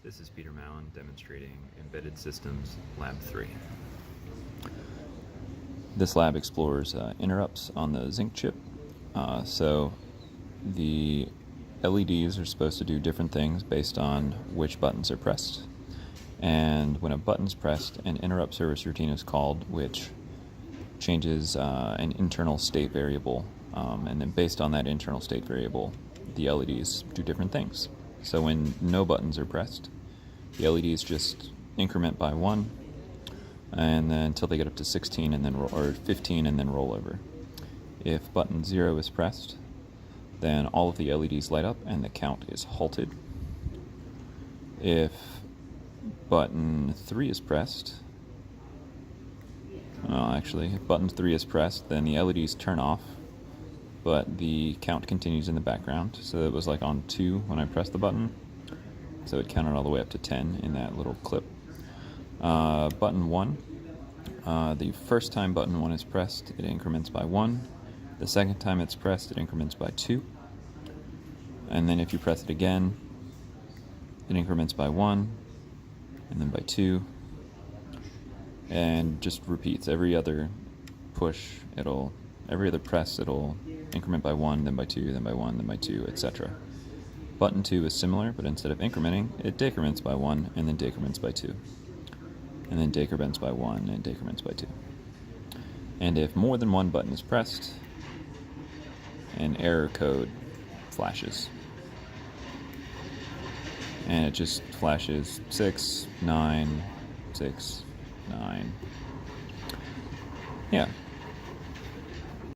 This is Peter Mallon demonstrating Embedded Systems Lab 3. This lab explores interrupts on the Zynq chip. So the LEDs are supposed to do different things based on which buttons are pressed. And when a button's pressed, an interrupt service routine is called, which changes an internal state variable. And then based on that internal state variable, the LEDs do different things. So when no buttons are pressed, the LEDs just increment by 1, and then until they get up to 16 and then or 15 and then roll over. If button 0 is pressed, then all of the LEDs light up and the count is halted. If button 3 is pressed, if button 3 is pressed, then the LEDs turn off, but the count continues in the background. So it was like on 2 when I pressed the button, so it counted all the way up to 10 in that little clip. Button 1, the first time button 1 is pressed, it increments by 1. The second time it's pressed, it increments by 2. And then if you press it again, it increments by 1, and then by 2, and just repeats. Every other push, every other press, it'll increment by 1, then by 2, then by 1, then by 2, etc. Button 2 is similar, but instead of incrementing, it decrements by 1, and then decrements by 2. And then decrements by 1, and decrements by 2. And if more than one button is pressed, an error code flashes. And it just flashes 6, 9, 6, 9. Yeah.